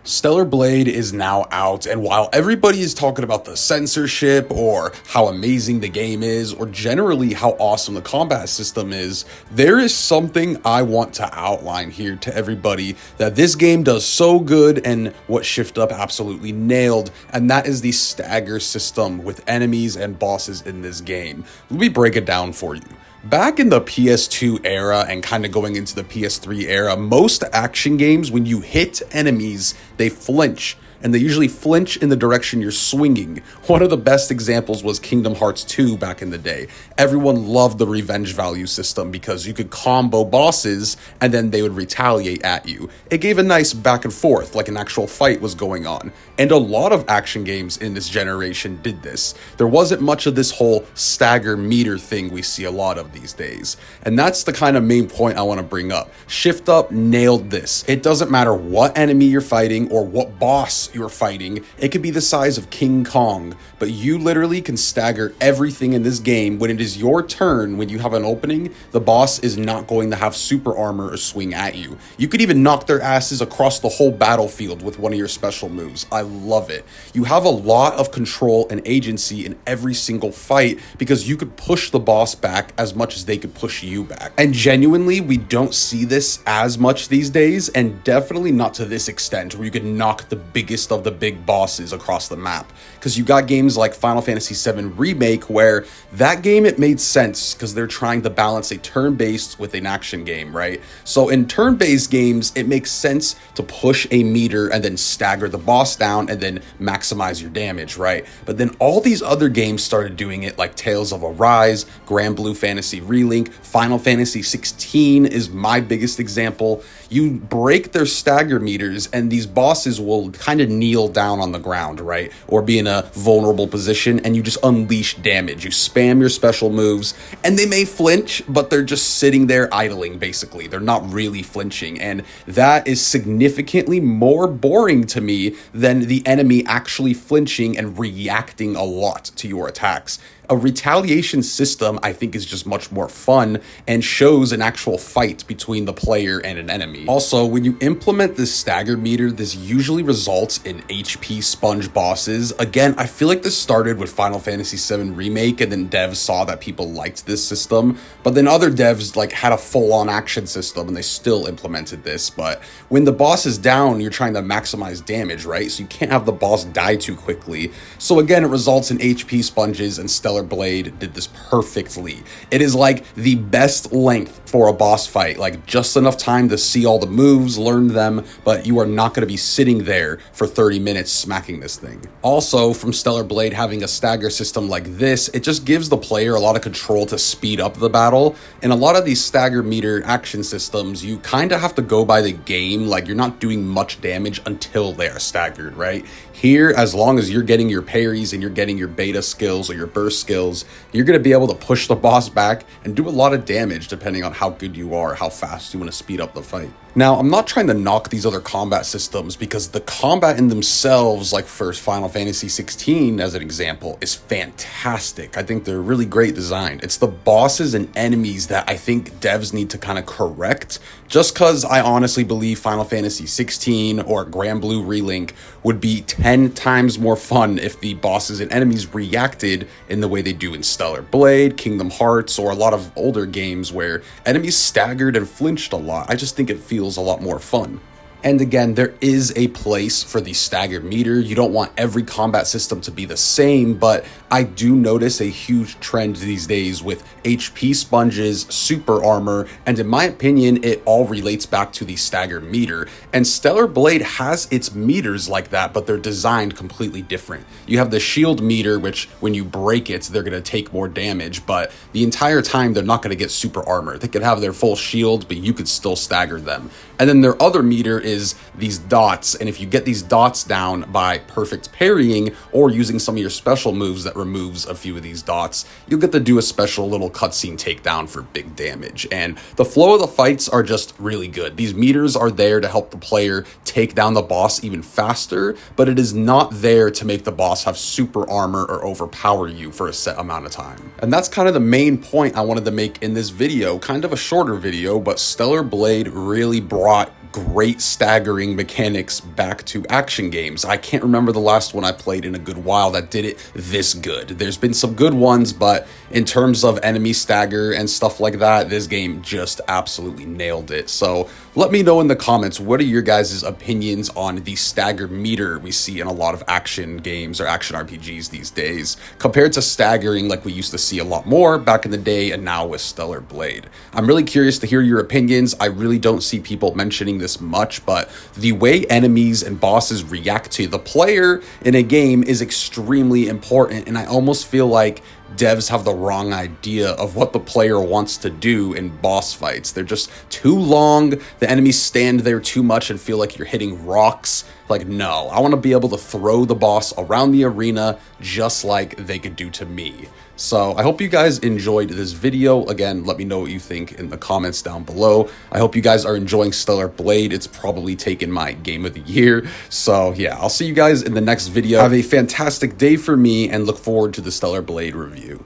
Stellar Blade is now out, and while everybody is talking about the censorship or how amazing the game is, or generally how awesome the combat system is, there is something I want to outline here to everybody that this game does so good and what Shift Up absolutely nailed, and that is the stagger system with enemies and bosses in this game. Let me break it down for you. Back in the PS2 era and kind of going into the PS3 era, most action games, when you hit enemies, they flinch. And they usually flinch in the direction you're swinging. One of the best examples was Kingdom Hearts 2 back in the day. Everyone loved the revenge value system because you could combo bosses and then they would retaliate at you. It gave a nice back and forth, like an actual fight was going on. And a lot of action games in this generation did this. There wasn't much of this whole stagger meter thing we see a lot of these days. And that's the kind of main point I want to bring up. Shift Up nailed this. It doesn't matter what enemy you're fighting or what boss you're fighting. It could be the size of King Kong, but you literally can stagger everything in this game. When it is your turn, when you have an opening, the boss is not going to have super armor or swing at you. You could even knock their asses across the whole battlefield with one of your special moves. I love it. You have a lot of control and agency in every single fight because you could push the boss back as much as they could push you back. And genuinely, we don't see this as much these days, and definitely not to this extent where you could knock the biggest of the big bosses across the map, because you got games like Final Fantasy VII Remake where that game, it made sense because they're trying to balance a turn-based with an action game, right? So in turn-based games, it makes sense to push a meter and then stagger the boss down and then maximize your damage, right? But then all these other games started doing it, like Tales of Arise, Grand Blue Fantasy Relink, Final Fantasy 16 is my biggest example. You break their stagger meters and these bosses will kind of kneel down on the ground, right? Or be in a vulnerable position and you just unleash damage. You spam your special moves and they may flinch, but they're just sitting there idling, basically. They're not really flinching. And that is significantly more boring to me than the enemy actually flinching and reacting a lot to your attacks. A retaliation system, I think, is just much more fun and shows an actual fight between the player and an enemy. Also, when you implement this stagger meter, this usually results in HP sponge bosses. Again, I feel like this started with Final Fantasy VII Remake, and then devs saw that people liked this system, but then other devs had a full-on action system and they still implemented this. But when the boss is down, you're trying to maximize damage, right? So you can't have the boss die too quickly. So again, it results in HP sponges, and Stellar Blade did this perfectly. It is like the best length for a boss fight, like just enough time to see all the moves, learn them, but you are not going to be sitting there for 30 minutes smacking this thing. Also, from Stellar Blade having a stagger system like this, it just gives the player a lot of control to speed up the battle. In a lot of these stagger meter action systems, you kind of have to go by the game, like you're not doing much damage until they are staggered, right? Here, as long as you're getting your parries and you're getting your beta skills or your burst skills, you're going to be able to push the boss back and do a lot of damage depending on how good you are, how fast you want to speed up the fight. Now, I'm not trying to knock these other combat systems because the combat in themselves, like for Final Fantasy 16 as an example, is fantastic. I think they're really great designed. It's the bosses and enemies that I think devs need to kind of correct, just because I honestly believe Final Fantasy 16 or Grand Blue Relink would be 10 times more fun if the bosses and enemies reacted in the way they do in Stellar Blade, Kingdom Hearts, or a lot of older games where enemies staggered and flinched a lot. I just think it feels a lot more fun. And again, there is a place for the stagger meter. You don't want every combat system to be the same, but I do notice a huge trend these days with HP sponges, super armor, and in my opinion, it all relates back to the stagger meter. And Stellar Blade has its meters like that, but they're designed completely different. You have the shield meter, which when you break it, they're going to take more damage, but the entire time they're not going to get super armor. They could have their full shield, but you could still stagger them. And then their other meter is these dots, and if you get these dots down by perfect parrying or using some of your special moves that removes a few of these dots, you'll get to do a special little cutscene takedown for big damage. And the flow of the fights are just really good. These meters are there to help the player take down the boss even faster, but it is not there to make the boss have super armor or overpower you for a set amount of time. And that's kind of the main point I wanted to make in this video, kind of a shorter video, but Stellar Blade really brought great staggering mechanics back to action games. I can't remember the last one I played in a good while that did it this good. There's been some good ones, but in terms of enemy stagger and stuff like that, this game just absolutely nailed it. So let me know in the comments, what are your guys' opinions on the stagger meter we see in a lot of action games or action RPGs these days, compared to staggering like we used to see a lot more back in the day and now with Stellar Blade. I'm really curious to hear your opinions. I really don't see people mentioning this much, but the way enemies and bosses react to the player in a game is extremely important, and I almost feel like devs have the wrong idea of what the player wants to do in boss fights. They're just too long, the enemies stand there too much and feel like you're hitting rocks. Like, no, I want to be able to throw the boss around the arena just like they could do to me. So I hope you guys enjoyed this video. Again, let me know what you think in the comments down below. I hope you guys are enjoying Stellar Blade. It's probably taken my game of the year. So yeah, I'll see you guys in the next video. Have a fantastic day for me and look forward to the Stellar Blade review.